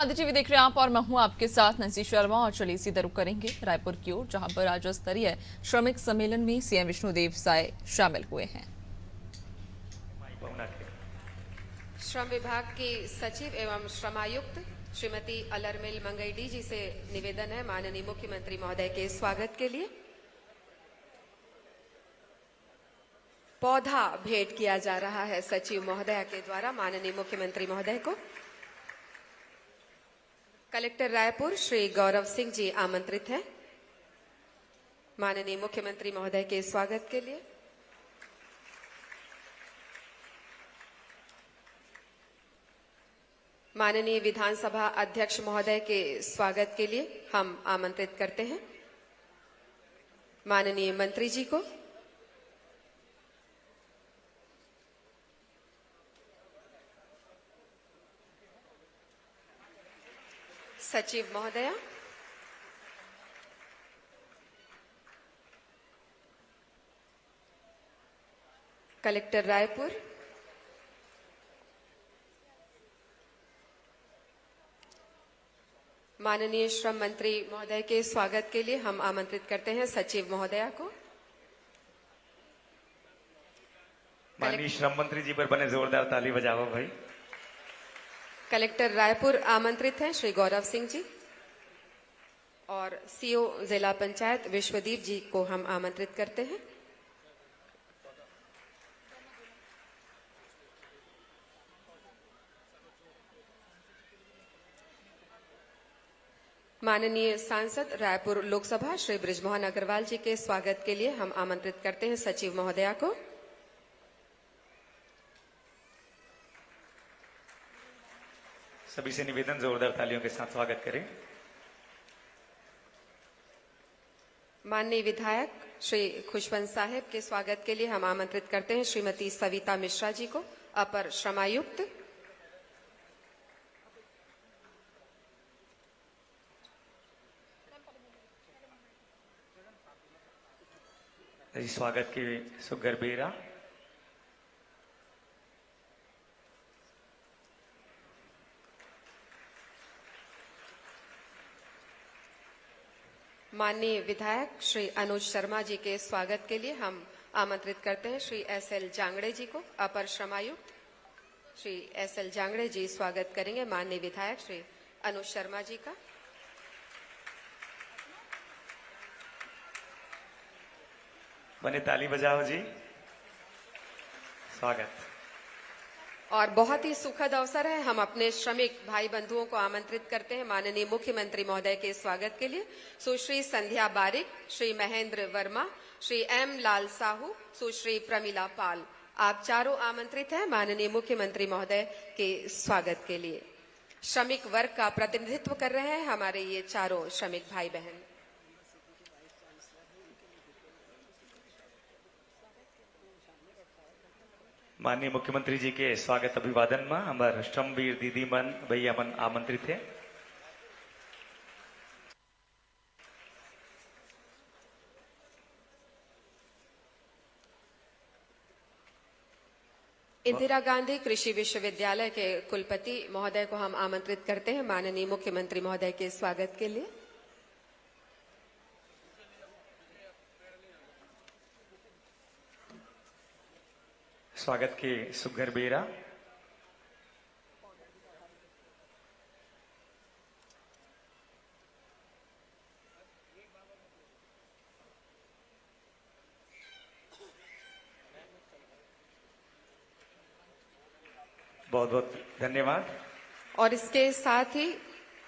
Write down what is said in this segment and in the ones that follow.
आदित्य भी देख रहे हैं आप और मैं हूं आपके साथ नंसी शर्मा। और चलिए सीधा रुख करेंगे रायपुर की ओर, जहां पर राज्य स्तरीय श्रमिक सम्मेलन में सीएम विष्णुदेव साय शामिल हुए हैं। श्रम विभाग की सचिव एवं श्रमायुक्त श्रीमती अलरमेल मंगईडी जी से निवेदन है माननीय मुख्यमंत्री महोदय के स्वागत के लिए पौधा भेंट किया जा रहा है सचिव महोदय के द्वारा माननीय मुख्यमंत्री महोदय को। कलेक्टर रायपुर श्री गौरव सिंह जी आमंत्रित हैं माननीय मुख्यमंत्री महोदय के स्वागत के लिए। माननीय विधानसभा अध्यक्ष महोदय के स्वागत के लिए हम आमंत्रित करते हैं माननीय मंत्री जी को। सचिव महोदया, कलेक्टर रायपुर, माननीय श्रम मंत्री महोदय के स्वागत के लिए हम आमंत्रित करते हैं सचिव महोदया को। माननीय श्रम मंत्री जी पर बने जोरदार ताली बजाओ भाई। कलेक्टर रायपुर आमंत्रित हैं श्री गौरव सिंह जी और सीओ जिला पंचायत विश्वदीप जी को हम आमंत्रित करते हैं। माननीय सांसद रायपुर लोकसभा श्री बृजमोहन अग्रवाल जी के स्वागत के लिए हम आमंत्रित करते हैं सचिव महोदया को। सभी से निवेदन जोरदार तालियों के साथ स्वागत करें। माननीय विधायक श्री खुशवंत साहेब के स्वागत के लिए हम आमंत्रित करते हैं श्रीमती सविता मिश्रा जी को, अपर श्रमायुक्त। स्वागत की सुगर बेरा। माननीय विधायक श्री अनुज शर्मा जी के स्वागत के लिए हम आमंत्रित करते हैं श्री एसएल जांगड़े जी को, अपर श्रमायुक्त। श्री एसएल जांगड़े जी स्वागत करेंगे माननीय विधायक श्री अनुज शर्मा जी का। बने ताली बजाओ जी, स्वागत। और बहुत ही सुखद अवसर है, हम अपने श्रमिक भाई बंधुओं को आमंत्रित करते हैं माननीय मुख्यमंत्री महोदय के स्वागत के लिए। सुश्री संध्या बारिक, श्री महेंद्र वर्मा, श्री एम लाल साहू, सुश्री प्रमिला पाल, आप चारों आमंत्रित हैं माननीय मुख्यमंत्री महोदय के स्वागत के लिए। श्रमिक वर्ग का प्रतिनिधित्व कर रहे हैं हमारे ये चारों श्रमिक भाई बहन। माननीय मुख्यमंत्री जी के स्वागत अभिवादन में हमारे श्रमवीर दीदी मन भैया मन आमंत्रित है। इंदिरा गांधी कृषि विश्वविद्यालय के कुलपति महोदय को हम आमंत्रित करते हैं माननीय मुख्यमंत्री महोदय के स्वागत के लिए। स्वागत की सुगर बेरा। बहुत बहुत धन्यवाद। और इसके साथ ही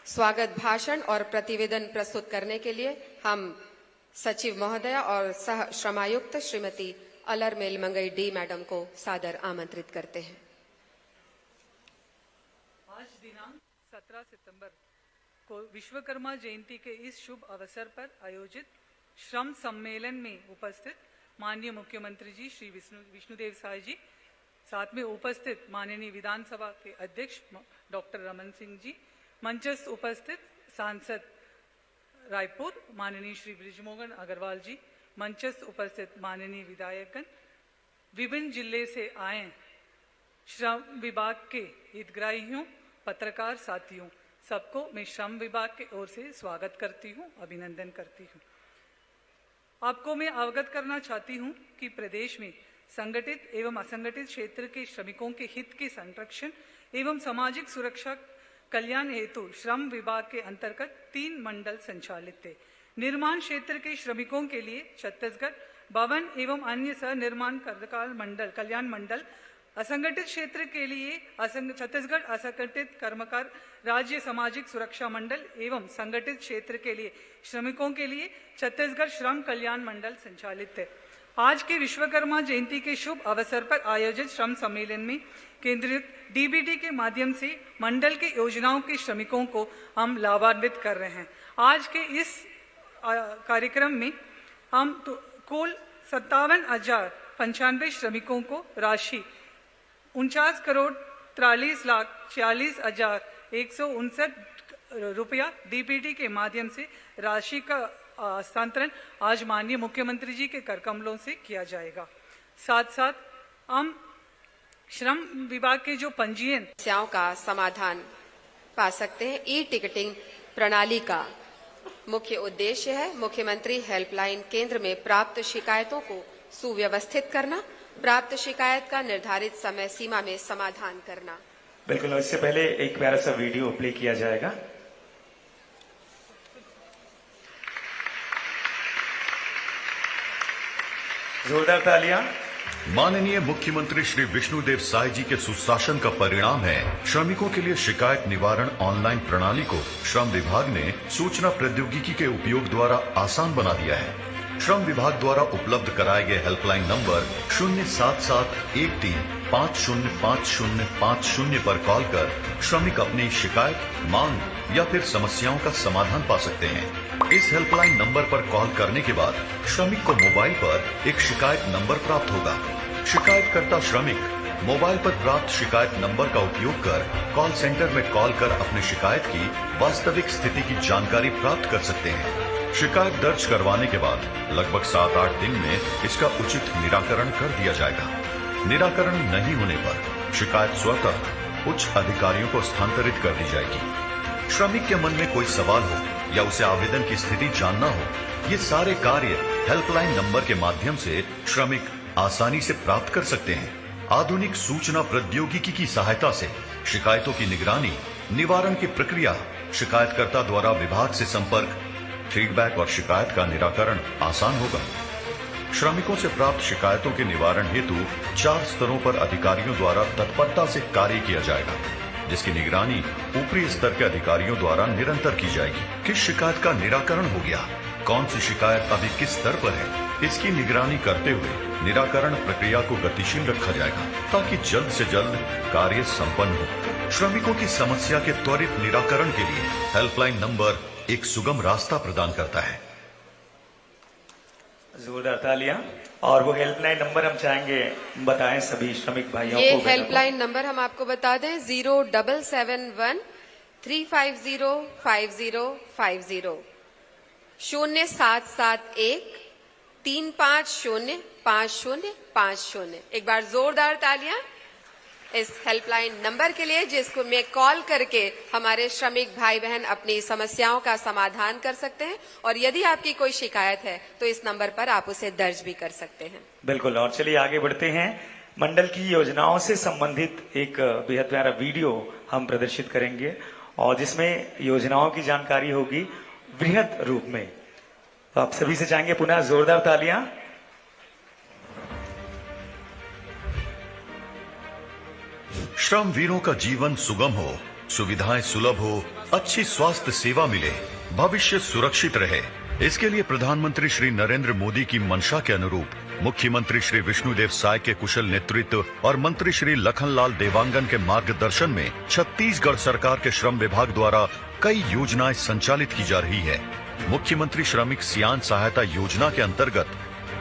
स्वागत भाषण और प्रतिवेदन प्रस्तुत करने के लिए हम सचिव महोदया और सह श्रमायुक्त श्रीमती अलरमेल मंगईडी मैडम को सादर आमंत्रित करते हैं। आज दिनांक 17 सितंबर को विश्वकर्मा जयंती के इस शुभ अवसर पर आयोजित श्रम सम्मेलन में उपस्थित माननीय मुख्यमंत्री जी श्री विष्णुदेव साय जी, साथ में उपस्थित माननीय विधानसभा के अध्यक्ष डॉक्टर रमन सिंह जी, मंचस्थ उपस्थित सांसद रायपुर माननीय श्री बृजमोहन अग्रवाल जी, मंचस्थ उपस्थित माननीय विधायकगण, विभिन्न जिले से आए श्रम विभाग के हितग्राहियों, पत्रकार साथियों, सबको मैं श्रम विभाग की ओर से स्वागत करती हूं, अभिनंदन करती हूं। आपको मैं अवगत करना चाहती हूं कि प्रदेश में संगठित एवं असंगठित क्षेत्र के श्रमिकों के हित के संरक्षण एवं सामाजिक सुरक्षा कल्याण हेतु श्रम विभाग के अंतर्गत 3 मंडल संचालित थे। निर्माण क्षेत्र के श्रमिकों के लिए छत्तीसगढ़ भवन एवं अन्य सह-निर्माण कल्याण मंडल, असंगठित क्षेत्र के लिए छत्तीसगढ़ असंगठित कर्मकार राज्य सामाजिक सुरक्षा मंडल एवं संगठित क्षेत्र के लिए श्रमिकों के लिए छत्तीसगढ़ श्रम कल्याण मंडल संचालित है। आज के विश्वकर्मा जयंती के शुभ अवसर पर आयोजित श्रम सम्मेलन में केंद्रित डीबीटी के माध्यम से मंडल के योजनाओं के श्रमिकों को हम लाभान्वित कर रहे हैं। आज के इस कार्यक्रम में हम कुल 57,095 श्रमिकों को राशि 49,43,46,159 रुपया डीबीटी के माध्यम से राशि का हस्तांतरण आज माननीय मुख्यमंत्री जी के कर कमलों से किया जाएगा। साथ साथ हम श्रम विभाग के जो पंजीयन समस्याओं का समाधान पा सकते हैं। ई टिकटिंग प्रणाली का मुख्य उद्देश्य है मुख्यमंत्री हेल्पलाइन केंद्र में प्राप्त शिकायतों को सुव्यवस्थित करना, प्राप्त शिकायत का निर्धारित समय सीमा में समाधान करना। बिल्कुल, इससे पहले एक प्यारा सा वीडियो प्ले किया जाएगा। जोरदार तालियां। माननीय मुख्यमंत्री श्री विष्णुदेव साय जी के सुशासन का परिणाम है श्रमिकों के लिए शिकायत निवारण ऑनलाइन प्रणाली को श्रम विभाग ने सूचना प्रौद्योगिकी के उपयोग द्वारा आसान बना दिया है। श्रम विभाग द्वारा उपलब्ध कराए गए हेल्पलाइन नंबर 07713505050 पर कॉल कर श्रमिक अपनी शिकायत, मांग या फिर समस्याओं का समाधान पा सकते हैं। इस हेल्पलाइन नंबर पर कॉल करने के बाद श्रमिक को मोबाइल पर एक शिकायत नंबर प्राप्त होगा। शिकायतकर्ता श्रमिक मोबाइल पर प्राप्त शिकायत नंबर का उपयोग कर कॉल सेंटर में कॉल कर अपनी शिकायत की वास्तविक स्थिति की जानकारी प्राप्त कर सकते हैं। शिकायत दर्ज करवाने के बाद लगभग 7-8 दिन में इसका उचित निराकरण कर दिया जाएगा। निराकरण नहीं होने पर शिकायत स्वतः उच्च अधिकारियों को स्थानांतरित कर दी जाएगी। श्रमिक के मन में कोई सवाल हो या उसे आवेदन की स्थिति जानना हो, ये सारे कार्य हेल्पलाइन नंबर के माध्यम से श्रमिक आसानी से प्राप्त कर सकते हैं। आधुनिक सूचना प्रौद्योगिकी की सहायता से शिकायतों की निगरानी, निवारण की प्रक्रिया, शिकायतकर्ता द्वारा विभाग से संपर्क, फीडबैक और शिकायत का निराकरण आसान होगा। श्रमिकों से प्राप्त शिकायतों के निवारण हेतु 4 स्तरों पर अधिकारियों द्वारा तत्परता से कार्य किया जाएगा, जिसकी निगरानी ऊपरी स्तर के अधिकारियों द्वारा निरंतर की जाएगी। किस शिकायत का निराकरण हो गया, कौन सी शिकायत अभी किस स्तर पर है, इसकी निगरानी करते हुए निराकरण प्रक्रिया को गतिशील रखा जाएगा ताकि जल्द से जल्द कार्य संपन्न हो। श्रमिकों की समस्या के त्वरित निराकरण के लिए हेल्पलाइन नंबर एक सुगम रास्ता प्रदान करता है। जोरदार तालियां। और वो हेल्पलाइन नंबर हम चाहेंगे बताएं सभी श्रमिक भाइयों ये को। हेल्पलाइन नंबर हम आपको बता दें 07713505050 0771-350-5050। एक बार जोरदार तालियां इस हेल्पलाइन नंबर के लिए, जिसको में कॉल करके हमारे श्रमिक भाई बहन अपनी समस्याओं का समाधान कर सकते हैं। और यदि आपकी कोई शिकायत है तो इस नंबर पर आप उसे दर्ज भी कर सकते हैं। बिल्कुल, और चलिए आगे बढ़ते हैं। मंडल की योजनाओं से संबंधित एक बेहद प्यारा वीडियो हम प्रदर्शित करेंगे और जिसमें योजनाओं की जानकारी होगी वृहद रूप में। तो आप सभी से चाहेंगे पुनः जोरदार तालियां। श्रम वीरों का जीवन सुगम हो, सुविधाएं सुलभ हो, अच्छी स्वास्थ्य सेवा मिले, भविष्य सुरक्षित रहे, इसके लिए प्रधानमंत्री श्री नरेंद्र मोदी की मंशा के अनुरूप मुख्यमंत्री श्री विष्णुदेव साय के कुशल नेतृत्व और मंत्री श्री लखनलाल देवांगन के मार्गदर्शन में छत्तीसगढ़ सरकार के श्रम विभाग द्वारा कई योजनाएं संचालित की जा रही है। मुख्यमंत्री श्रमिक सियान सहायता योजना के अंतर्गत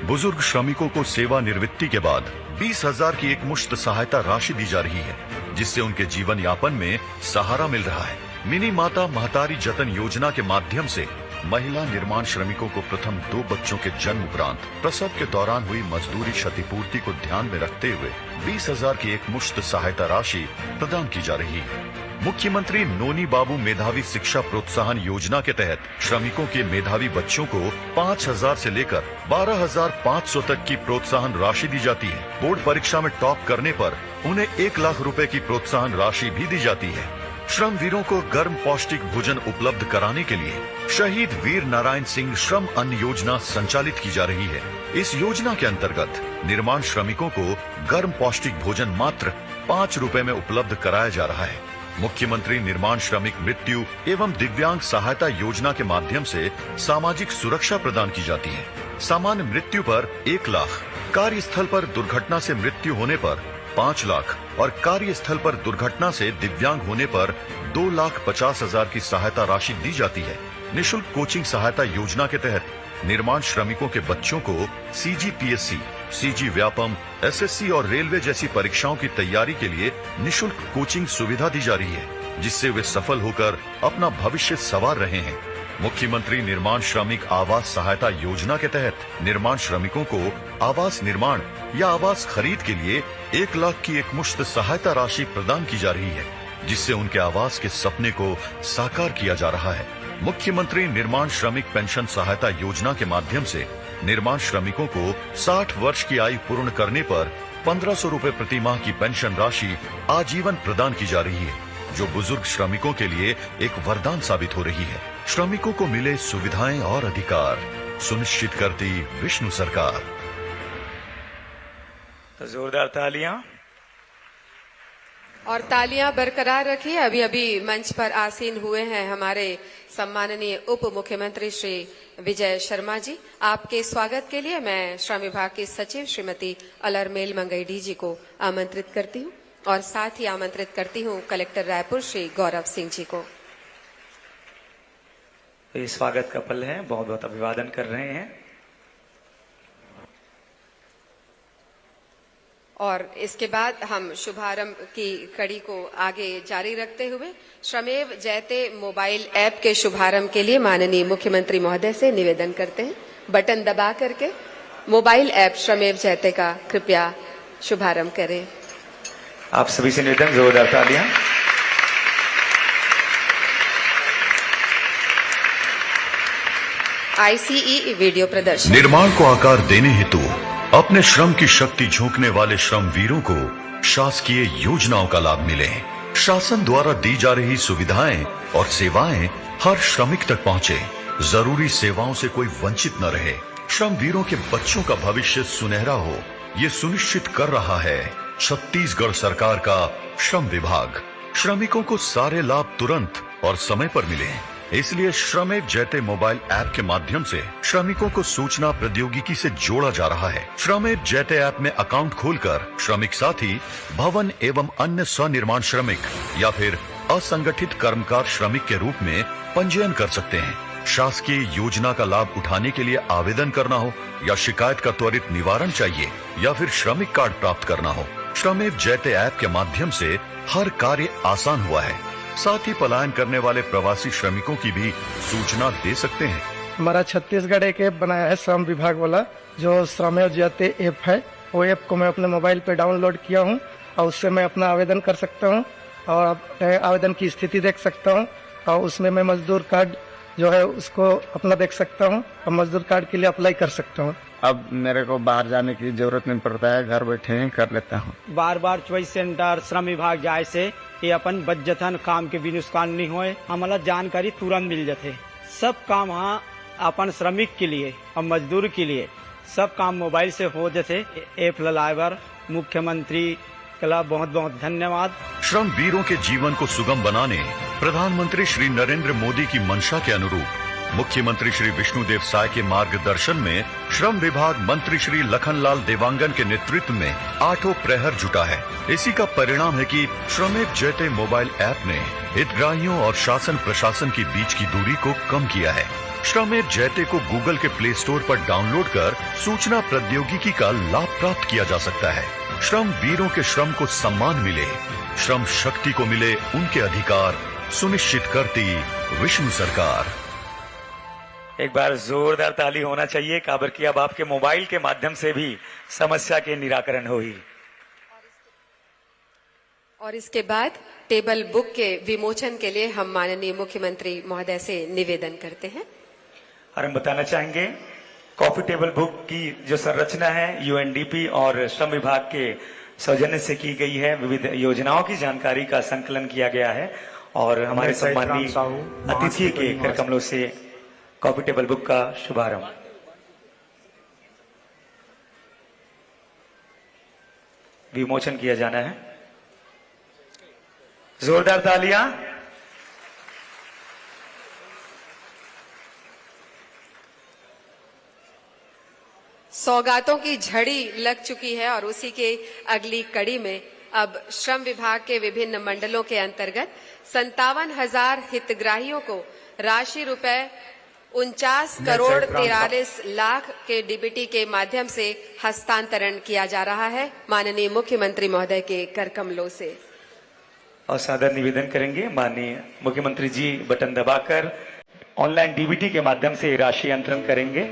बुजुर्ग श्रमिकों को सेवानिवृत्ति के बाद 20,000 की एक मुश्त सहायता राशि दी जा रही है, जिससे उनके जीवन यापन में सहारा मिल रहा है। मिनी माता महतारी जतन योजना के माध्यम से महिला निर्माण श्रमिकों को प्रथम 2 बच्चों के जन्म उपरांत प्रसव के दौरान हुई मजदूरी क्षतिपूर्ति को ध्यान में रखते हुए 20,000 की एकमुश्त सहायता राशि प्रदान की जा रही है। मुख्यमंत्री नोनी बाबू मेधावी शिक्षा प्रोत्साहन योजना के तहत श्रमिकों के मेधावी बच्चों को 5,000 से लेकर 12,500 तक की प्रोत्साहन राशि दी जाती है। बोर्ड परीक्षा में टॉप करने पर उन्हें 1 लाख रुपए की प्रोत्साहन राशि भी दी जाती है। श्रम वीरों को गर्म पौष्टिक भोजन उपलब्ध कराने के लिए शहीद वीर नारायण सिंह श्रम अन्न योजना संचालित की जा रही है। इस योजना के अंतर्गत निर्माण श्रमिकों को गर्म पौष्टिक भोजन मात्र 5 रुपए में उपलब्ध कराया जा रहा है। मुख्यमंत्री निर्माण श्रमिक मृत्यु एवं दिव्यांग सहायता योजना के माध्यम से सामाजिक सुरक्षा प्रदान की जाती है। सामान्य मृत्यु पर 1 लाख, कार्यस्थल पर दुर्घटना से मृत्यु होने पर 5 लाख और कार्यस्थल पर दुर्घटना से दिव्यांग होने पर 2,50,000 की सहायता राशि दी जाती है। निःशुल्क कोचिंग सहायता योजना के तहत निर्माण श्रमिकों के बच्चों को CGPSC, CG व्यापम, SSC और रेलवे जैसी परीक्षाओं की तैयारी के लिए निःशुल्क कोचिंग सुविधा दी जा रही है, जिससे वे सफल होकर अपना भविष्य संवार रहे हैं। मुख्यमंत्री निर्माण श्रमिक आवास सहायता योजना के तहत निर्माण श्रमिकों को आवास निर्माण या आवास खरीद के लिए 1 लाख की एकमुश्त सहायता राशि प्रदान की जा रही है, जिससे उनके आवास के सपने को साकार किया जा रहा है। मुख्यमंत्री निर्माण श्रमिक पेंशन सहायता योजना के माध्यम से निर्माण श्रमिकों को 60 वर्ष की आयु पूर्ण करने पर 1,500 रुपए प्रति माह की पेंशन राशि आजीवन प्रदान की जा रही है, जो बुजुर्ग श्रमिकों के लिए एक वरदान साबित हो रही है। श्रमिकों को मिले सुविधाएं और अधिकार सुनिश्चित करती विष्णु सरकार। तो जोरदार तालियां। और तालियां बरकरार रखिए। अभी अभी मंच पर आसीन हुए हैं हमारे सम्माननीय उप मुख्यमंत्री श्री विजय शर्मा जी। आपके स्वागत के लिए मैं श्रम विभाग की सचिव श्रीमती अलरमेल मंगईडी जी को आमंत्रित करती हूं और साथ ही आमंत्रित करती हूं कलेक्टर रायपुर श्री गौरव सिंह जी को। ये स्वागत का पल है, बहुत बहुत अभिवादन कर रहे हैं। और इसके बाद हम शुभारंभ की कड़ी को आगे जारी रखते हुए श्रमेव जयते मोबाइल ऐप के शुभारंभ के लिए माननीय मुख्यमंत्री महोदय से निवेदन करते हैं, बटन दबा करके मोबाइल ऐप श्रमेव जयते का कृपया शुभारंभ करें। आप सभी से निवेदन, जोरदार तालियां। ICE वीडियो प्रदर्शन। निर्माण को आकार देने हेतु अपने श्रम की शक्ति झोंकने वाले श्रम वीरों को शासकीय योजनाओं का लाभ मिले। शासन द्वारा दी जा रही सुविधाएं और सेवाएं हर श्रमिक तक पहुंचे, जरूरी सेवाओं से कोई वंचित न रहे। श्रम वीरों के बच्चों का भविष्य सुनहरा हो, ये सुनिश्चित कर रहा है छत्तीसगढ़ सरकार का श्रम विभाग। श्रमिकों को सारे लाभ तुरंत और समय पर मिले, इसलिए श्रमेव जयते मोबाइल ऐप के माध्यम से श्रमिकों को सूचना प्रौद्योगिकी से जोड़ा जा रहा है। श्रमेव जयते ऐप में अकाउंट खोलकर श्रमिक साथी भवन एवं अन्य स्वनिर्माण श्रमिक या फिर असंगठित कर्मकार श्रमिक के रूप में पंजीयन कर सकते हैं। शासकीय योजना का लाभ उठाने के लिए आवेदन करना हो या शिकायत का त्वरित निवारण चाहिए या फिर श्रमिक कार्ड प्राप्त करना हो, श्रमेव जयते ऐप के माध्यम से हर कार्य आसान हुआ है। साथ ही पलायन करने वाले प्रवासी श्रमिकों की भी सूचना दे सकते हैं। हमारा छत्तीसगढ़ एक ऐप बनाया है श्रम विभाग वाला, जो श्रमेव जयते ऐप है। वो ऐप को मैं अपने मोबाइल पे डाउनलोड किया हूँ और उससे मैं अपना आवेदन कर सकता हूँ और अपने आवेदन की स्थिति देख सकता हूँ और उसमें मैं मजदूर कार्ड जो है उसको अपना देख सकता हूँ और मजदूर कार्ड के लिए अप्लाई कर सकता हूँ। अब मेरे को बाहर जाने की जरूरत नहीं पड़ता है, घर बैठे ही कर लेता हूँ। बार बार चॉइस सेंटर श्रम विभाग जाए से ये अपन बज्जतन काम के भी नुकसान नहीं होए, हमारा जानकारी तुरंत मिल जाते। सब काम हाँ अपन श्रमिक के लिए और मजदूर के लिए सब काम मोबाइल से हो जाते। ऐप लाइवर मुख्यमंत्री का बहुत बहुत धन्यवाद। श्रम वीरों के जीवन को सुगम बनाने प्रधानमंत्री श्री नरेंद्र मोदी की मंशा के अनुरूप मुख्यमंत्री श्री विष्णुदेव साय के मार्गदर्शन में श्रम विभाग मंत्री श्री लखनलाल देवांगन के नेतृत्व में 8 प्रहर जुटा है। इसी का परिणाम है कि श्रमेव जयते मोबाइल ऐप ने हितग्राहियों और शासन प्रशासन के बीच की दूरी को कम किया है। श्रमेव जयते को गूगल के प्ले स्टोर पर डाउनलोड कर सूचना प्रौद्योगिकी का लाभ प्राप्त किया जा सकता है। श्रम वीरों के श्रम को सम्मान मिले, श्रम शक्ति को मिले उनके अधिकार सुनिश्चित करती विष्णु सरकार। एक बार जोरदार ताली होना चाहिए काबर की अब आपके मोबाइल के माध्यम से भी समस्या के निराकरण होगी। और इसके बाद टेबल बुक के विमोचन के लिए हम माननीय मुख्यमंत्री महोदय से निवेदन करते हैं। और हम बताना चाहेंगे कॉफी टेबल बुक की जो संरचना है यूएनडीपी और श्रम विभाग के सौजन्य से की गई है। विविध योजनाओं की जानकारी का संकलन किया गया है और हमारे सम्माननीय अतिथि के कर कमलों से कॉफी टेबल बुक का शुभारंभ। विमोचन किया जाना है। जोरदार तालियां। सौगातों की झड़ी लग चुकी है और उसी के अगली कड़ी में अब श्रम विभाग के विभिन्न मंडलों के अंतर्गत 57,000 हितग्राहियों को राशि रुपए 49 करोड़ 43 लाख के डीबीटी के माध्यम से हस्तांतरण किया जा रहा है माननीय मुख्यमंत्री महोदय के कर कमलों से। और सादर निवेदन करेंगे माननीय मुख्यमंत्री जी बटन दबाकर ऑनलाइन डीबीटी के माध्यम से राशि अंतरण करेंगे।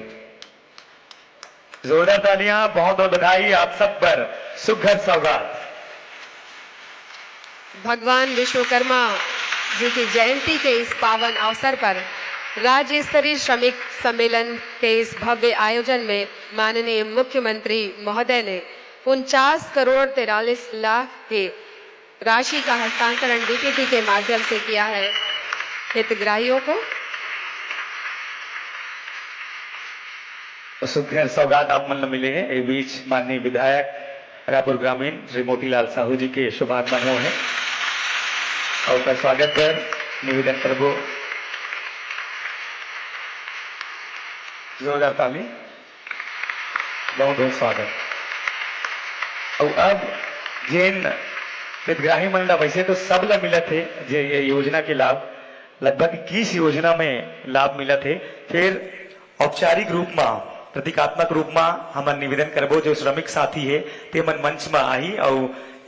जोरदार तालियां। बहुत बहुत बधाई आप सब पर सुघर सौगात। भगवान विश्वकर्मा जी की जयंती के इस पावन अवसर पर राज्य स्तरीय श्रमिक सम्मेलन के इस भव्य आयोजन में माननीय मुख्यमंत्री महोदय ने 49 करोड़ 43 लाख के राशि का हस्तांतरण डीबीटी के माध्यम से किया है हितग्राहियों को। सुखर सौगात आप मन मिले हैं। इस बीच माननीय विधायक रायपुर ग्रामीण श्री मोतीलाल साहू जी के शुभागमन हो है और उनका स्वागत कर निवेदन करबो। जोरदार ताली। बहुत बहुत स्वागत। और अब जिन हितग्राही मंडल वैसे तो सब ला मिला थे जे ये योजना के लाभ लगभग 21 योजना में लाभ मिला थे। फिर औपचारिक रूप में प्रतीकात्मक रूप में हमन निवेदन करबो जो श्रमिक साथी है ते मन मंच में आई और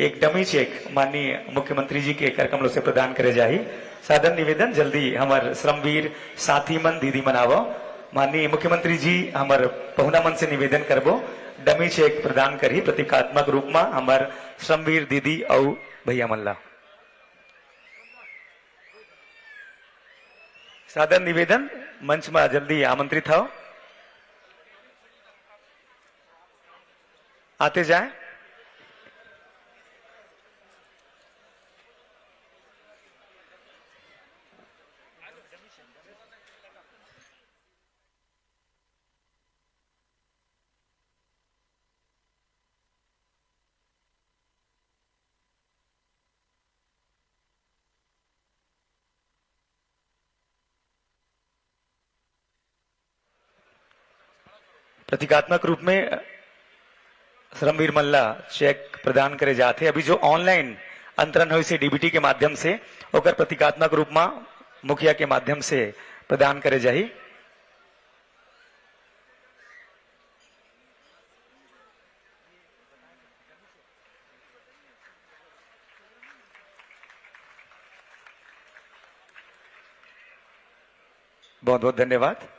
एक डमी चेक माननीय मुख्यमंत्री जी के कर कमलों से प्रदान करे जाही। सादर निवेदन जल्दी हमार श्रमवीर साथी मन दीदी मन आवो। माननीय मुख्यमंत्री जी हमार पहुना मन से निवेदन करबो डमी चेक प्रदान करी प्रतीकात्मक रूप में हमार श्रमवीर दीदी और भैया मल्ला। सादर निवेदन मंच में जल्दी आमंत्रित हो आते जाए। प्रतीकात्मक रूप में श्रमवीर मल्ला चेक प्रदान करे जाते। अभी जो ऑनलाइन अंतरण हुई से डीबीटी के माध्यम से होकर प्रतीकात्मक रूप में मुखिया के माध्यम से प्रदान करे जाही। बहुत बहुत धन्यवाद।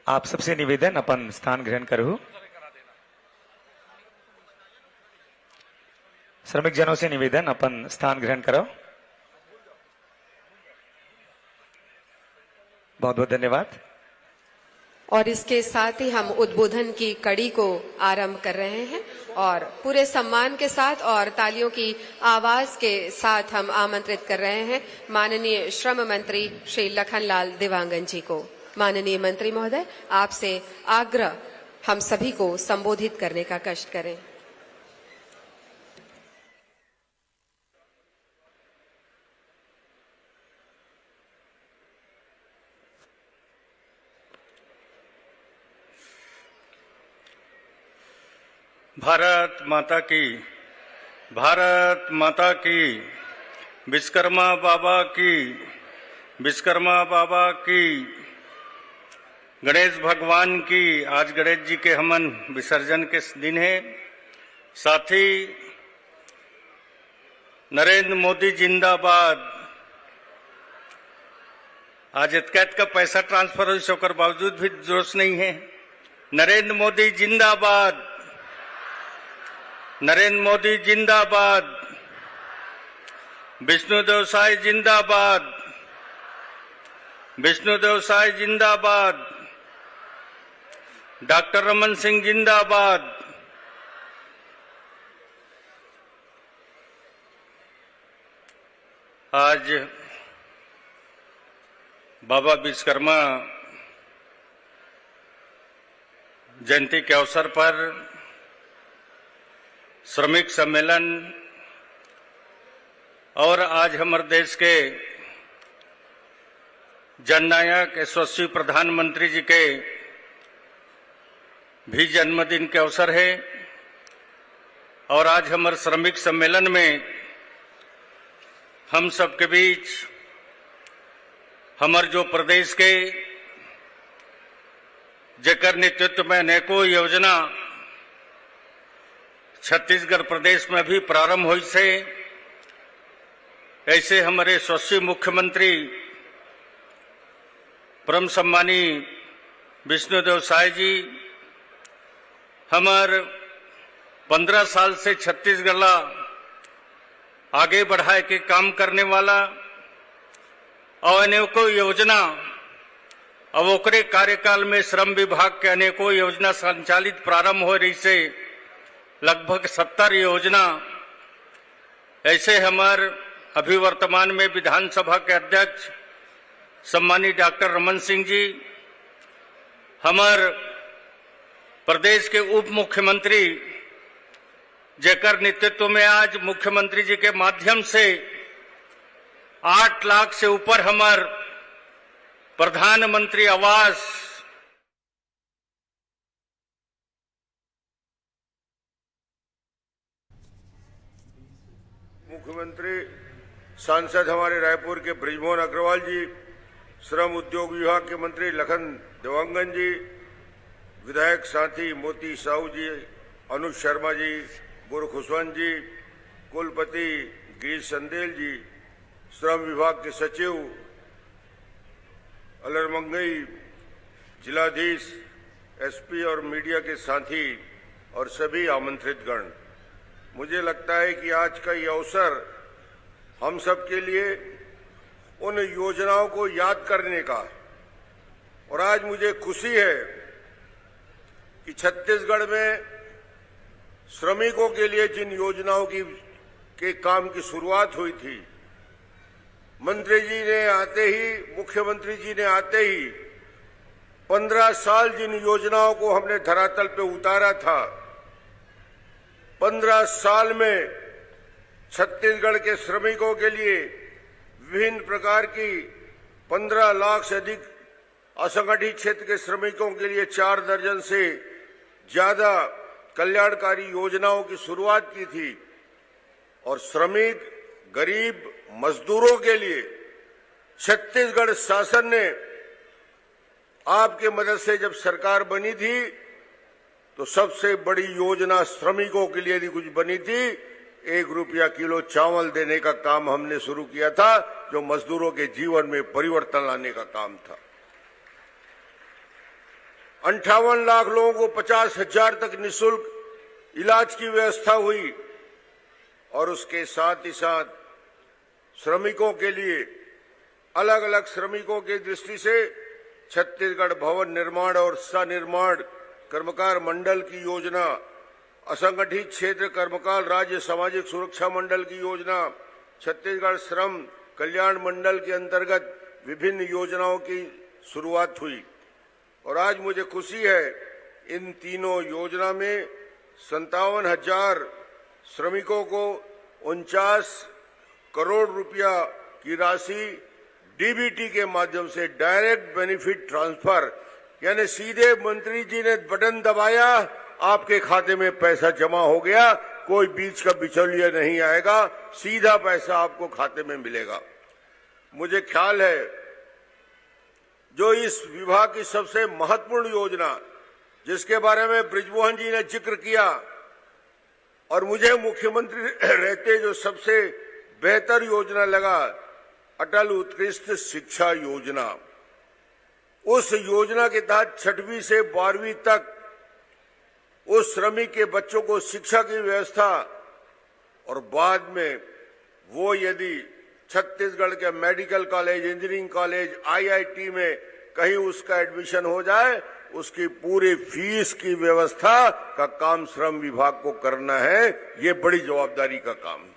आप सबसे निवेदन अपन स्थान ग्रहण करो। श्रमिक जनों से निवेदन अपन स्थान ग्रहण करो। बहुत बहुत धन्यवाद। और इसके साथ ही हम उद्बोधन की कड़ी को आरंभ कर रहे हैं और पूरे सम्मान के साथ और तालियों की आवाज के साथ हम आमंत्रित कर रहे हैं माननीय श्रम मंत्री श्री लखनलाल दिवांगन जी को। माननीय मंत्री महोदय, आपसे आग्रह हम सभी को संबोधित करने का कष्ट करें। भारत माता की, भारत माता की, विश्वकर्मा बाबा की, विश्वकर्मा बाबा की। गणेश भगवान की आज गणेश जी के हमन विसर्जन के दिन है। साथ ही नरेंद्र मोदी जिंदाबाद। आज इतकैत का पैसा ट्रांसफर हुई होकर बावजूद भी जोश नहीं है। नरेंद्र मोदी जिंदाबाद, नरेंद्र मोदी जिंदाबाद, विष्णुदेव साई जिंदाबाद, विष्णुदेव साई जिंदाबाद, डॉक्टर रमन सिंह जिंदाबाद। आज बाबा विश्वकर्मा जयंती के अवसर पर श्रमिक सम्मेलन और आज हमारे देश के जननायक यशस्वी प्रधानमंत्री जी के भी जन्मदिन के अवसर है। और आज हमारे श्रमिक सम्मेलन में हम सबके बीच हमारे जो प्रदेश के जेकर नेतृत्व में अनेकों योजना छत्तीसगढ़ प्रदेश में भी प्रारंभ हुई से, ऐसे हमारे यशस्वी मुख्यमंत्री परम सम्मानी विष्णुदेव साय जी हमार 15 साल से छत्तीसगढ़ ला आगे बढ़ाए के काम करने वाला और अनेकों योजना अब ओकरे कार्यकाल में श्रम विभाग के अनेकों योजना संचालित प्रारंभ हो रही से लगभग 70 योजना। ऐसे हमार अभी वर्तमान में विधानसभा के अध्यक्ष सम्मानित डॉक्टर रमन सिंह जी, हमार प्रदेश के उप मुख्यमंत्री जेकर नेतृत्व में आज मुख्यमंत्री जी के माध्यम से 8 लाख से ऊपर हमार प्रधानमंत्री आवास मुख्यमंत्री सांसद हमारे रायपुर के बृजमोहन अग्रवाल जी, श्रम उद्योग विभाग के मंत्री लखन देवांगन जी, विधायक साथी मोती साहू जी, अनुज शर्मा जी, गुरु खुशवंत जी, कुलपति गिरीश संदेल जी, श्रम विभाग के सचिव अलरमंगई, जिलाधीश, एसपी और मीडिया के साथी और सभी आमंत्रित गण, मुझे लगता है कि आज का ये अवसर हम सब के लिए उन योजनाओं को याद करने का, और आज मुझे खुशी है कि छत्तीसगढ़ में श्रमिकों के लिए जिन योजनाओं के काम की शुरुआत हुई थी, मंत्री जी ने आते ही, मुख्यमंत्री जी ने आते ही 15 साल जिन योजनाओं को हमने धरातल पे उतारा था, 15 साल में छत्तीसगढ़ के श्रमिकों के लिए विभिन्न प्रकार की 15 लाख से अधिक असंगठित क्षेत्र के श्रमिकों के लिए 4 दर्जन से ज्यादा कल्याणकारी योजनाओं की शुरुआत की थी। और श्रमिक, गरीब, मजदूरों के लिए छत्तीसगढ़ शासन ने आपके मदद से जब सरकार बनी थी तो सबसे बड़ी योजना श्रमिकों के लिए भी कुछ बनी थी। 1 रुपया किलो चावल देने का काम हमने शुरू किया था, जो मजदूरों के जीवन में परिवर्तन लाने का काम था। 58 लाख लोगों को 50,000 तक निःशुल्क इलाज की व्यवस्था हुई। और उसके साथ ही साथ श्रमिकों के लिए अलग अलग श्रमिकों की दृष्टि से छत्तीसगढ़ भवन निर्माण और सनिर्माण कर्मकार मंडल की योजना, असंगठित क्षेत्र कर्मकार राज्य सामाजिक सुरक्षा मंडल की योजना, छत्तीसगढ़ श्रम कल्याण मंडल के अंतर्गत विभिन्न योजनाओं की शुरुआत हुई। और आज मुझे खुशी है इन तीनों योजना में 57,000 श्रमिकों को 49 करोड़ रुपया की राशि डीबीटी के माध्यम से डायरेक्ट बेनिफिट ट्रांसफर, यानी सीधे मंत्री जी ने बटन दबाया, आपके खाते में पैसा जमा हो गया, कोई बीच का बिचौलिया नहीं आएगा, सीधा पैसा आपको खाते में मिलेगा। मुझे ख्याल है जो इस विभाग की सबसे महत्वपूर्ण योजना, जिसके बारे में बृजमोहन जी ने जिक्र किया, और मुझे मुख्यमंत्री रहते जो सबसे बेहतर योजना लगा, अटल उत्कृष्ट शिक्षा योजना। उस योजना के तहत 6वीं से 12वीं तक उस श्रमिक के बच्चों को शिक्षा की व्यवस्था, और बाद में वो यदि छत्तीसगढ़ के medical college, engineering college, IIT में कहीं उसका एडमिशन हो जाए, उसकी पूरी फीस की व्यवस्था का काम श्रम विभाग को करना है। ये बड़ी जवाबदारी का काम है।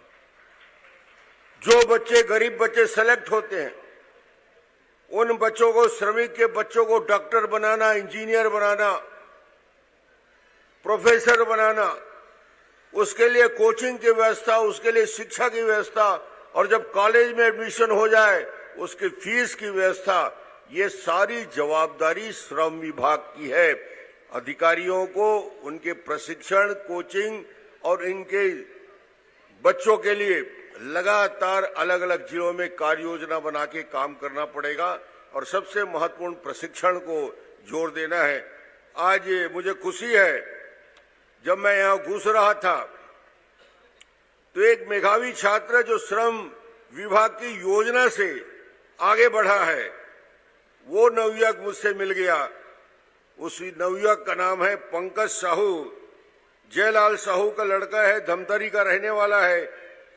जो बच्चे, गरीब बच्चे सेलेक्ट होते हैं, उन बच्चों को, श्रमिक के बच्चों को डॉक्टर बनाना, इंजीनियर बनाना, प्रोफेसर बनाना, उसके लिए कोचिंग की व्यवस्था, उसके लिए शिक्षा की व्यवस्था, और जब कॉलेज में एडमिशन हो जाए उसकी फीस की व्यवस्था, ये सारी जवाबदारी श्रम विभाग की है। अधिकारियों को उनके प्रशिक्षण, कोचिंग और इनके बच्चों के लिए लगातार अलग अलग जिलों में कार्य योजना बना के काम करना पड़ेगा, और सबसे महत्वपूर्ण प्रशिक्षण को जोर देना है। आज मुझे खुशी है, जब मैं यहां घुस रहा था तो एक मेधावी छात्र जो श्रम विभाग की योजना से आगे बढ़ा है, वो नवयुवक मुझसे मिल गया। उस नवयुवक का नाम है पंकज साहू, जयलाल साहू का लड़का है, धमतरी का रहने वाला है।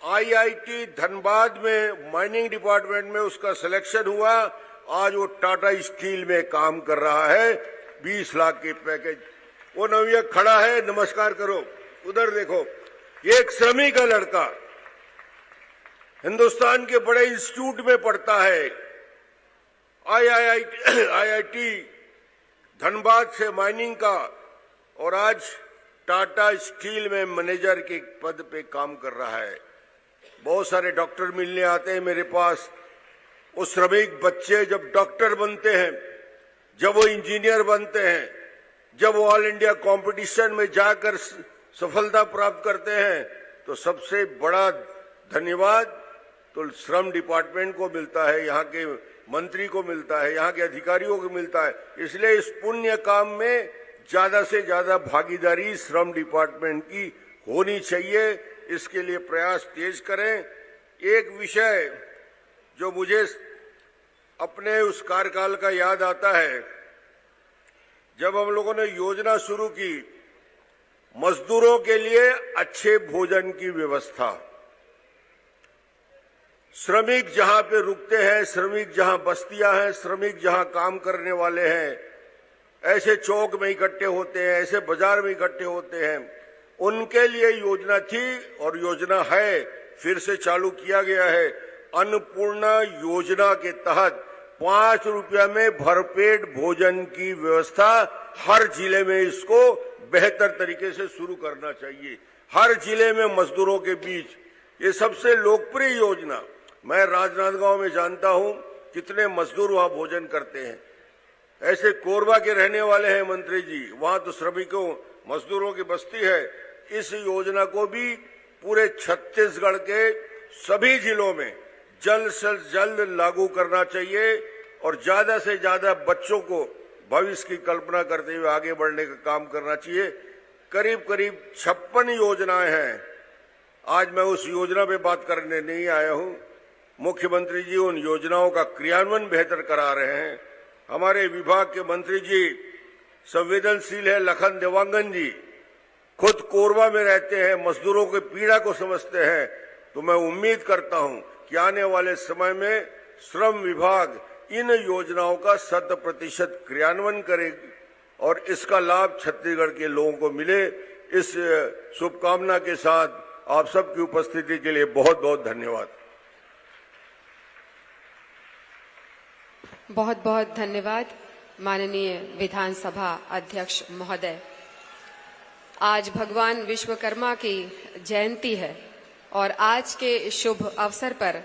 आईआईटी धनबाद में माइनिंग डिपार्टमेंट में उसका सिलेक्शन हुआ। आज वो टाटा स्टील में काम कर रहा है, 20 लाख के पैकेज। वो नवयुवक खड़ा है, नमस्कार करो, उधर देखो। ये एक श्रमिक का लड़का हिंदुस्तान के बड़े इंस्टीट्यूट में पढ़ता है, आईआईटी धनबाद से माइनिंग का, और आज टाटा स्टील में मैनेजर के पद पे काम कर रहा है। बहुत सारे डॉक्टर मिलने आते हैं मेरे पास। वो श्रमिक बच्चे जब डॉक्टर बनते हैं, जब वो इंजीनियर बनते हैं, जब वो ऑल इंडिया कंपटीशन में जाकर सफलता प्राप्त करते हैं, तो सबसे बड़ा धन्यवाद तो श्रम डिपार्टमेंट को मिलता है, यहाँ के मंत्री को मिलता है, यहाँ के अधिकारियों को मिलता है। इसलिए इस पुण्य काम में ज्यादा से ज्यादा भागीदारी श्रम डिपार्टमेंट की होनी चाहिए। इसके लिए प्रयास तेज करें। एक विषय जो मुझे अपने उस कार्यकाल का याद आता है, जब हम लोगों ने योजना शुरू की मजदूरों के लिए अच्छे भोजन की व्यवस्था। श्रमिक जहां पे रुकते हैं, श्रमिक जहां बस्तियां हैं, श्रमिक जहां काम करने वाले हैं, ऐसे चौक में इकट्ठे होते हैं, ऐसे बाजार में इकट्ठे होते हैं, उनके लिए योजना थी और योजना है, फिर से चालू किया गया है। अन्नपूर्णा योजना के तहत 5 रुपया में भरपेट भोजन की व्यवस्था हर जिले में, इसको बेहतर तरीके से शुरू करना चाहिए। हर जिले में मजदूरों के बीच ये सबसे लोकप्रिय योजना। मैं राजनांदगांव में जानता हूं कितने मजदूर वहां भोजन करते हैं। ऐसे कोरबा के रहने वाले हैं मंत्री जी, वहां तो श्रमिकों मजदूरों की बस्ती है। इस योजना को भी पूरे छत्तीसगढ़ के सभी जिलों में जल्द से जल्द लागू करना चाहिए और ज्यादा से ज्यादा बच्चों को भविष्य की कल्पना करते हुए आगे बढ़ने का काम करना चाहिए। करीब करीब 56 योजनाएं हैं। आज मैं उस योजना पे बात करने नहीं आया हूं। मुख्यमंत्री जी उन योजनाओं का क्रियान्वयन बेहतर करा रहे हैं। हमारे विभाग के मंत्री जी संवेदनशील है, लखन देवांगन जी खुद कोरबा में रहते हैं, मजदूरों की पीड़ा को समझते हैं। तो मैं उम्मीद करता हूं कि आने वाले समय में श्रम विभाग इन योजनाओं का 100% क्रियान्वयन करेगी और इसका लाभ छत्तीसगढ़ के लोगों को मिले। इस शुभकामना के साथ आप सबकी उपस्थिति के लिए बहुत बहुत धन्यवाद। बहुत बहुत धन्यवाद माननीय विधानसभा अध्यक्ष महोदय। आज भगवान विश्वकर्मा की जयंती है और आज के शुभ अवसर पर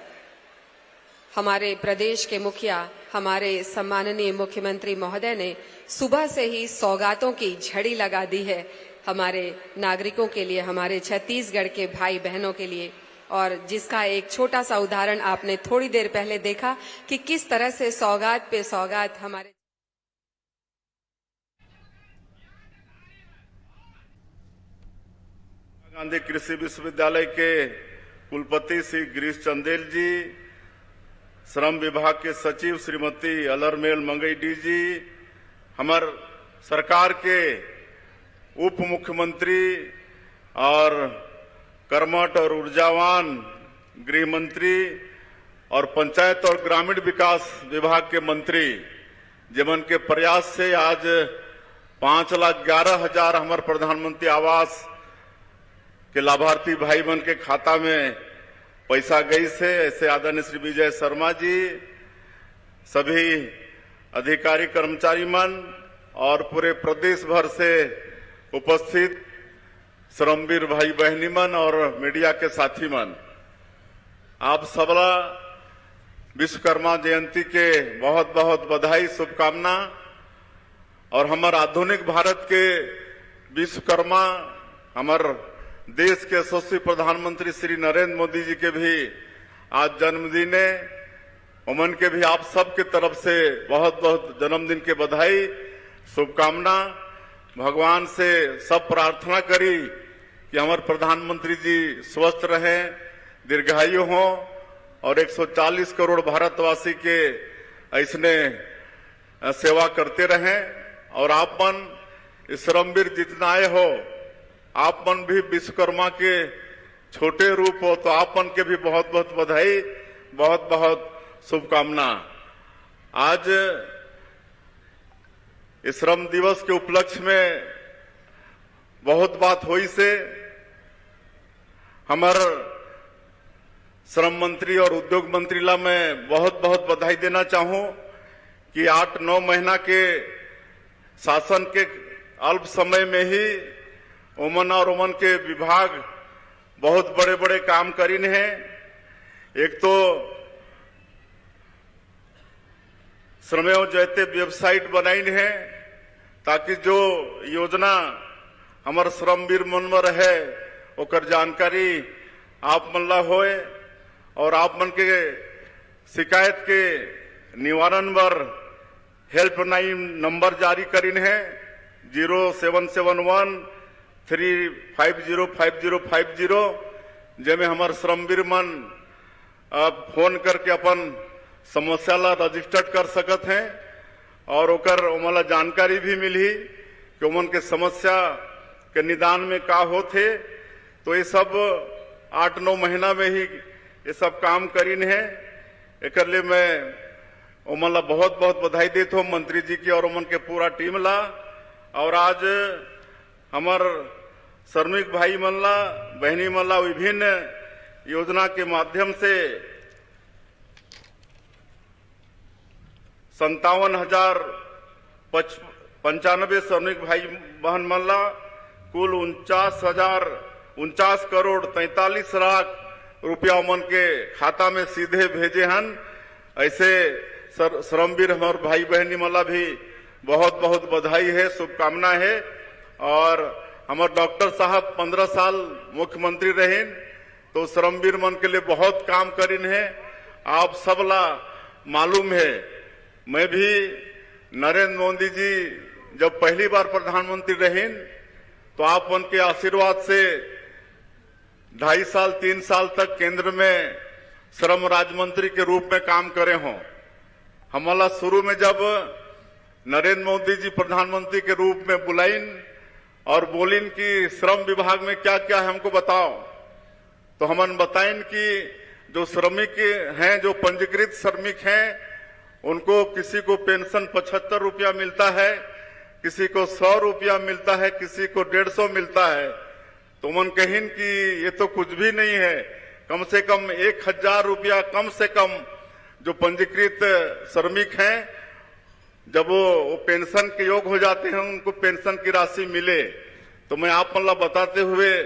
हमारे प्रदेश के मुखिया, हमारे सम्माननीय मुख्यमंत्री महोदय ने सुबह से ही सौगातों की झड़ी लगा दी है हमारे नागरिकों के लिए, हमारे छत्तीसगढ़ के भाई बहनों के लिए। और जिसका एक छोटा सा उदाहरण आपने थोड़ी देर पहले देखा कि किस तरह से सौगात पे सौगात हमारे गांधी कृषि विश्वविद्यालय के कुलपति श्री गिरीश चंदेल जी, श्रम विभाग के सचिव श्रीमती अलरमेल मंगई जी, हमार सरकार के उप मुख्यमंत्री और कर्मठ और ऊर्जावान गृह मंत्री और पंचायत और ग्रामीण विकास विभाग के मंत्री, जिमन के प्रयास से आज 5,11,000 हमारे प्रधानमंत्री आवास के लाभार्थी भाई बहन के खाता में पैसा गई से, ऐसे आदरणीय श्री विजय शर्मा जी, सभी अधिकारी कर्मचारी मन और पूरे प्रदेश भर से उपस्थित श्रमवीर भाई बहनी मन और मीडिया के साथी मन, आप सबला विश्वकर्मा जयंती के बहुत बहुत बधाई शुभकामना। और हमारे आधुनिक भारत के विश्वकर्मा हमार देश के यशस्वी प्रधानमंत्री श्री नरेंद्र मोदी जी के भी आज जन्मदिन है। उमन के भी आप सबके तरफ से बहुत बहुत जन्मदिन के बधाई शुभकामना। भगवान से सब प्रार्थना करी कि हमारे प्रधानमंत्री जी स्वस्थ रहें, दीर्घायु हों और 140 करोड़ भारतवासी के ऐसने सेवा करते रहें। और आप मन श्रमवीर जितना आए हो, आप मन भी विश्वकर्मा के छोटे रूप हो, तो आप मन के भी बहुत बहुत बधाई, बहुत बहुत शुभकामना। आज इस श्रम दिवस के उपलक्ष्य में बहुत बात हुई से हमार श्रम मंत्री और उद्योग मंत्री ला मैं बहुत बहुत बधाई देना चाहूं कि 8-9 महीना के शासन के अल्प समय में ही उमन और उमन के विभाग बहुत बड़े बड़े काम करीन हैं। एक तो श्रमेव जयते वेबसाइट बनाइन है ताकि जो योजना हमार श्रमवीर मन में रहे ओकर जानकारी आप मन ला होए और आप मन के शिकायत के निवारण बर हेल्पलाइन नंबर जारी करीन है 0771 3505050, जेमे हमार श्रमवीर मन फोन करके अपन समस्या ला रजिस्टर्ड कर सकत हैं और ओकर ओमला जानकारी भी मिली कि उमन के समस्या के निदान में का होते। तो ये सब 8-9 महीना में ही ये सब काम करीन है। एक लिए मैं उमन ला बहुत बहुत बधाई देता हूँ मंत्री जी की और उमन के पूरा टीम ला। और आज हमार श्रमिक भाई मन ला बहनी मन ला विभिन्न योजना के माध्यम से 57,095 श्रमिक भाई बहन मन ला कुल 49 करोड़ 43 लाख रुपया मन के खाता में सीधे भेजे हन। ऐसे श्रमवीर हमारे भाई बहनी मन ला भी बहुत बहुत बधाई है, शुभकामना है। और हमारे डॉक्टर साहब 15 साल मुख्यमंत्री रहे तो श्रमवीर मन के लिए बहुत काम करीन है। आप सबला मालूम है, मैं भी नरेंद्र मोदी जी जब पहली बार प्रधानमंत्री रहे तो आप उनके आशीर्वाद से 2.5 साल 3 साल तक केंद्र में श्रम राज्य मंत्री के रूप में काम करे हों। हमारा शुरू में जब नरेंद्र मोदी जी प्रधानमंत्री के रूप में बुलाइन और बोलिन कि श्रम विभाग में क्या क्या है हमको बताओ, तो हमन बताइन कि जो श्रमिक हैं, जो पंजीकृत श्रमिक हैं, उनको किसी को पेंशन 75 रुपया मिलता है, किसी को 100 रुपया मिलता है, किसी को 150 मिलता है। तो मन कहिन कि ये तो कुछ भी नहीं है, कम से कम 1,000 रुपया कम से कम जो पंजीकृत श्रमिक हैं जब वो पेंशन के योग हो जाते हैं उनको पेंशन की राशि मिले। तो मैं आप मतलब बताते हुए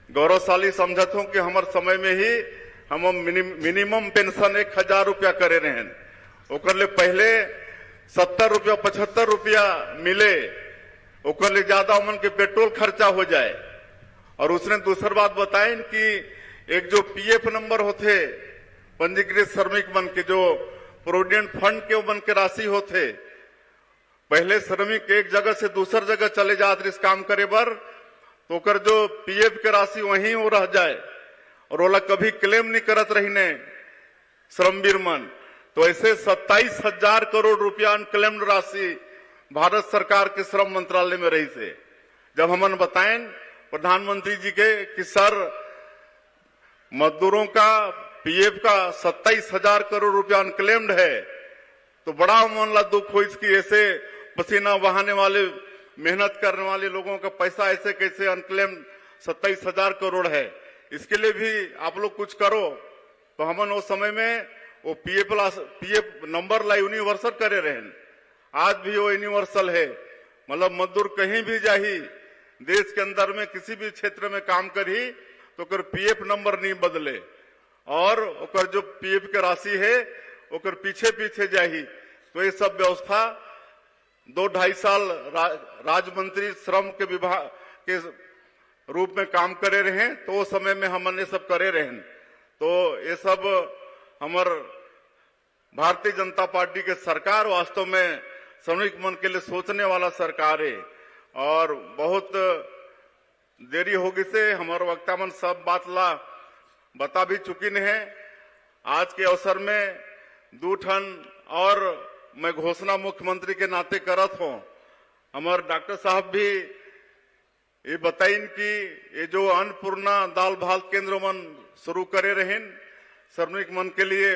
गौरवशाली समझता हूं कि हमारे समय में ही हम मिनिमम पेंशन 1,000 रुपया करे रहे। ओकर ले पहले 70 रुपया 75 रुपया मिले, ओकर ले ज्यादा उमन के पेट्रोल खर्चा हो जाए। और उसने दूसरी बात बताई कि एक जो पीएफ नंबर होते पंजीकृत श्रमिक मन के जो प्रोविडेंट फंड के मन के राशि होते, पहले श्रमिक एक जगह से दूसर जगह चले जाते इस काम करे बर, तो ओकर जो पीएफ के राशि वहीं वो रह जाए और ओला कभी क्लेम नहीं करत रही ने श्रमवीर मन। तो ऐसे 27,000 करोड़ रुपया अनक्लेम्ड राशि भारत सरकार के श्रम मंत्रालय में रही से। जब हमन बताएं प्रधानमंत्री जी के कि सर मजदूरों का पीएफ का 27,000 करोड़ रुपया अनक्लेम्ड है, तो बड़ा मन ला दुख हो इसकी, ऐसे पसीना बहाने वाले मेहनत करने वाले लोगों का पैसा ऐसे कैसे अनक्लेम्ड 27,000 करोड़ है, इसके लिए भी आप लोग कुछ करो। तो हमन उस समय में वो पीएफ नंबर ला यूनिवर्सल करे रहे, आज भी वो यूनिवर्सल है। मतलब मजदूर कहीं भी जाही देश के अंदर में किसी भी क्षेत्र में काम करी तो ओकर पीएफ नंबर नहीं बदले और ओकर जो पीएफ के राशि है ओकर पीछे पीछे जाही। तो ये सब व्यवस्था 2-2.5 साल राज्य मंत्री श्रम के विभाग के रूप में काम करे रहे, तो वो समय में हमने सब करे रहे। तो ये सब हमार भारतीय जनता पार्टी के सरकार वास्तव में श्रमिक मन के लिए सोचने वाला सरकार है और बहुत देरी होगी से हमारे वक्ता मन सब बात ला बता भी चुकी है। आज के अवसर में 2 ठन और मैं घोषणा मुख्यमंत्री के नाते करत हूं। हमारे डॉक्टर साहब भी ये बताइन कि ये जो अन्नपूर्णा दाल भात केंद्र मन शुरू करे रहे श्रमिक मन के लिए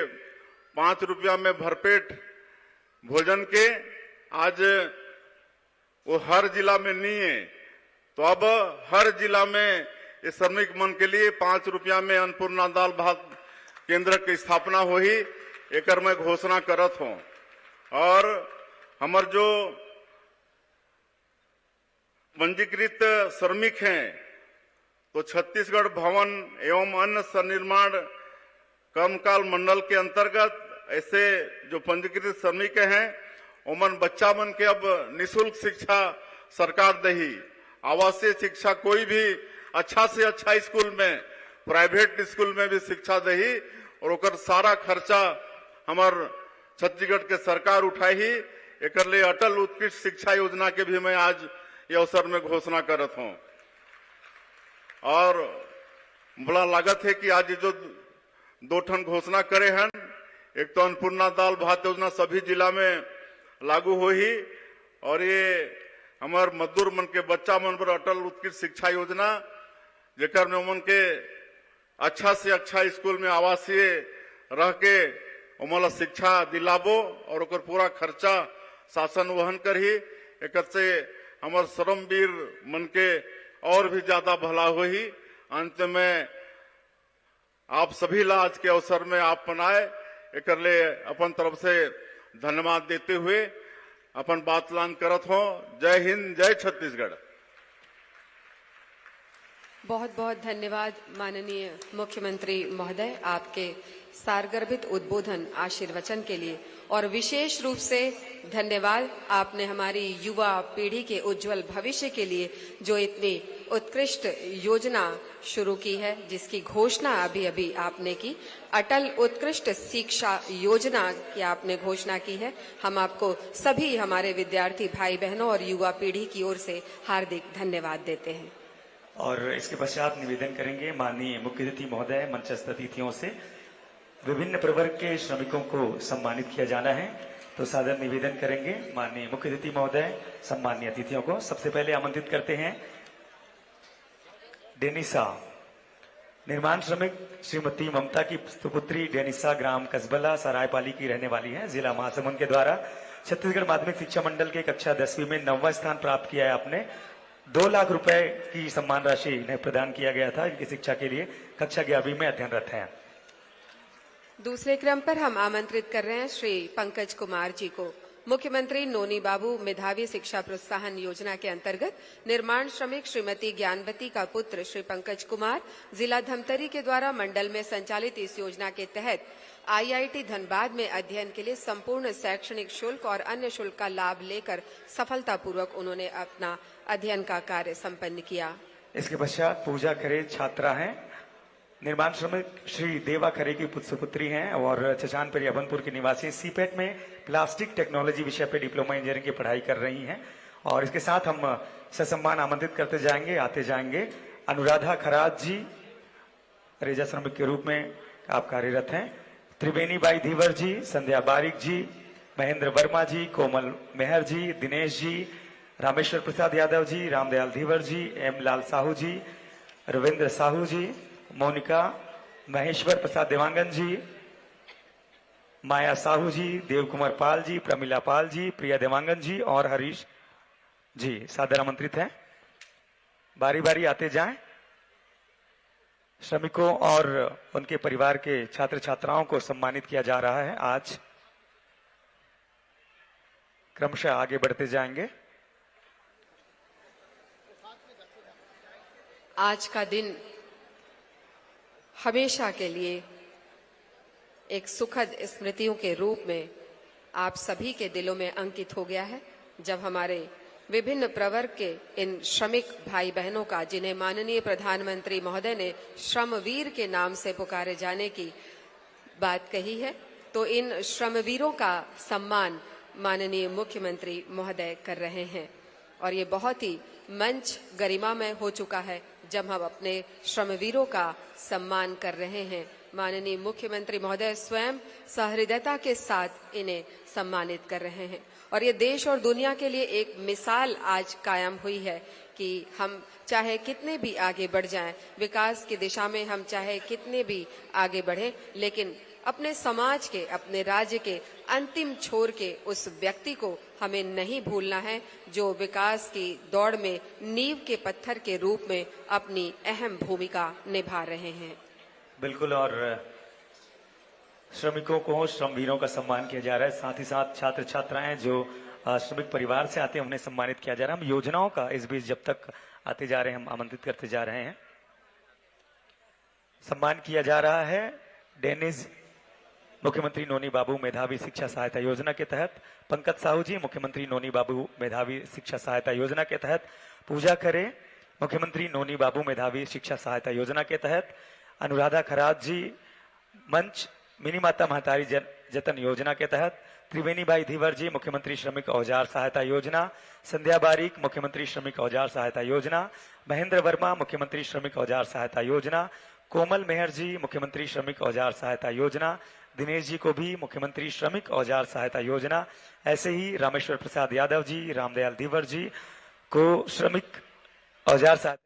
5 रुपया में भरपेट भोजन के, आज वो हर जिला में नहीं है। तो अब हर जिला में इस श्रमिक मन के लिए 5 रुपया में अन्नपूर्णा दाल भात केंद्र की स्थापना हुई, एक मैं घोषणा करत हूं। और हमार जो पंजीकृत श्रमिक हैं तो छत्तीसगढ़ भवन एवं अन्न सनिर्माण कर्मकाल मंडल के अंतर्गत ऐसे जो पंजीकृत श्रमिक हैं उमन बच्चा मन के अब निःशुल्क शिक्षा सरकार दही। आवासीय शिक्षा कोई भी अच्छा से अच्छा स्कूल में, प्राइवेट स्कूल में भी शिक्षा दही और ओकर सारा खर्चा हमार छत्तीसगढ़ के सरकार उठाई। एक लिए अटल उत्कृष्ट शिक्षा योजना के भी मैं आज ये अवसर में घोषणा करत हूं। और बड़ा लागत है कि आज जो 2 ठन घोषणा करे हैं, एक तो अन्नपूर्णा दाल भात योजना सभी जिला में लागू हो ही, और ये हमार मजदूर मन के बच्चा मन पर अटल उत्कृष्ट शिक्षा योजना जेकर में उमन के अच्छा से अच्छा स्कूल में आवासीय रह के उमला शिक्षा दिलाबो और ओकर पूरा खर्चा शासन वहन कर ही। एक से हमार श्रमवीर मन के और भी ज्यादा भला हो ही। अंत में आप सभी ला आज के अवसर में आप मनाए एक ले अपन तरफ से धन्यवाद देते हुए अपन बात लान करत हो। जय हिंद, जय छत्तीसगढ़। बहुत बहुत धन्यवाद माननीय मुख्यमंत्री महोदय, आपके सारगर्भित उद्बोधन आशीर्वचन के लिए। और विशेष रूप से धन्यवाद आपने हमारी युवा पीढ़ी के उज्जवल भविष्य के लिए जो इतनी उत्कृष्ट योजना शुरू की है, जिसकी घोषणा अभी अभी आपने की, अटल उत्कृष्ट शिक्षा योजना की आपने घोषणा की है। हम आपको सभी हमारे विद्यार्थी भाई बहनों और युवा पीढ़ी की ओर से हार्दिक धन्यवाद देते हैं। और इसके पश्चात निवेदन करेंगे माननीय मुख्य अतिथि महोदय मंचस्थ अतिथियों से विभिन्न प्रवर्ग के श्रमिकों को सम्मानित किया जाना है। तो सादर निवेदन करेंगे माननीय मुख्य अतिथि महोदय सम्मानीय अतिथियों को। सबसे पहले आमंत्रित करते हैं डेनिसा निर्माण श्रमिक श्रीमती ममता की सुपुत्री डेनिसा ग्राम कसबला सरायपाली की रहने वाली है। जिला महासमुंद के द्वारा छत्तीसगढ़ माध्यमिक शिक्षा मंडल के कक्षा 10वीं में 9वां स्थान प्राप्त किया है। आपने 2 लाख रुपए की सम्मान राशि इन्हें प्रदान किया गया था। इनकी शिक्षा के लिए कक्षा 11वीं में अध्ययनरत हैं। दूसरे क्रम पर हम आमंत्रित कर रहे हैं श्री पंकज कुमार जी को। मुख्यमंत्री नोनी बाबू मेधावी शिक्षा प्रोत्साहन योजना के अंतर्गत निर्माण श्रमिक श्रीमती ज्ञानवती का पुत्र श्री पंकज कुमार जिला धमतरी के द्वारा मंडल में संचालित इस योजना के तहत IIT धनबाद में अध्ययन के लिए संपूर्ण शैक्षणिक शुल्क और अन्य शुल्क का लाभ लेकर सफलतापूर्वक उन्होंने अपना अध्ययन का कार्य संपन्न किया। इसके पश्चात पूजा खरे छात्रा हैं निर्माण श्रमिक श्री देवा खरे की पुत्री हैं और चचानपरी अभनपुर की निवासी सीपेट में प्लास्टिक टेक्नोलॉजी विषय पे डिप्लोमा इंजीनियरिंग की पढ़ाई कर रही हैं। और इसके साथ हम ससम्मान आमंत्रित करते जाएंगे, आते जाएंगे। अनुराधा खराज जी रेजा श्रमिक के रूप में आप कार्यरत हैं। त्रिवेणी बाई धीवर जी, संध्या बारिक जी, महेंद्र वर्मा जी, कोमल मेहर जी, दिनेश जी, रामेश्वर प्रसाद यादव जी, रामदयाल धीवर जी, एम लाल साहू जी, रविंद्र साहू जी, मोनिका, महेश्वर प्रसाद देवांगन जी, माया साहू जी, देव कुमार पाल जी, प्रमिला पाल जी, प्रिया देवांगन जी और हरीश जी सादर आमंत्रित हैं। बारी बारी आते जाएं। श्रमिकों और उनके परिवार के छात्र छात्राओं को सम्मानित किया जा रहा है। आज क्रमशः आगे बढ़ते जाएंगे। आज का दिन हमेशा के लिए एक सुखद स्मृतियों के रूप में आप सभी के दिलों में अंकित हो गया है, जब हमारे विभिन्न प्रवर्ग के इन श्रमिक भाई बहनों का, जिन्हें माननीय प्रधानमंत्री महोदय ने श्रमवीर के नाम से पुकारे जाने की बात कही है, तो इन श्रमवीरों का सम्मान माननीय मुख्यमंत्री महोदय कर रहे हैं। और ये बहुत ही मंच गरिमामय हो चुका है जब हम अपने श्रमवीरों का सम्मान कर रहे हैं। माननीय मुख्यमंत्री महोदय स्वयं सहृदयता के साथ इन्हें सम्मानित कर रहे हैं और ये देश और दुनिया के लिए एक मिसाल आज कायम हुई है कि हम चाहे कितने भी आगे बढ़ जाएं, विकास की दिशा में हम चाहे कितने भी आगे बढ़ें, लेकिन अपने समाज के, अपने राज्य के अंतिम छोर के उस व्यक्ति को हमें नहीं भूलना है जो विकास की दौड़ में नींव के पत्थर के रूप में अपनी अहम भूमिका निभा रहे हैं। बिल्कुल। और श्रमिकों को, श्रमवीरों का सम्मान किया जा रहा है। साथ ही साथ छात्र छात्राएं जो श्रमिक परिवार से आते हैं उन्हें सम्मानित किया जा रहा है। हम योजनाओं का इस बीच जब तक आते जा रहे हैं हम आमंत्रित करते जा रहे हैं। सम्मान किया जा रहा है डेनिज मुख्यमंत्री नोनी बाबू मेधावी शिक्षा सहायता योजना के तहत, पंकज साहू जी मुख्यमंत्री नोनी बाबू मेधावी शिक्षा सहायता योजना के तहत, पूजा खरे मुख्यमंत्री नोनी बाबू मेधावी शिक्षा सहायता योजना के तहत, अनुराधा खराज जी मंच मिनी माता महतारी जतन योजना के तहत, त्रिवेणी बाई धीवर जी मुख्यमंत्री श्रमिक औजार सहायता योजना, संध्या बारिक मुख्यमंत्री श्रमिक औजार सहायता योजना, महेंद्र वर्मा मुख्यमंत्री श्रमिक औजार सहायता योजना, कोमल मेहर जी मुख्यमंत्री श्रमिक औजार सहायता योजना, दिनेश जी को भी मुख्यमंत्री श्रमिक औजार सहायता योजना, ऐसे ही रामेश्वर प्रसाद यादव जी, रामदयाल धीवर जी को श्रमिक औजार सहायता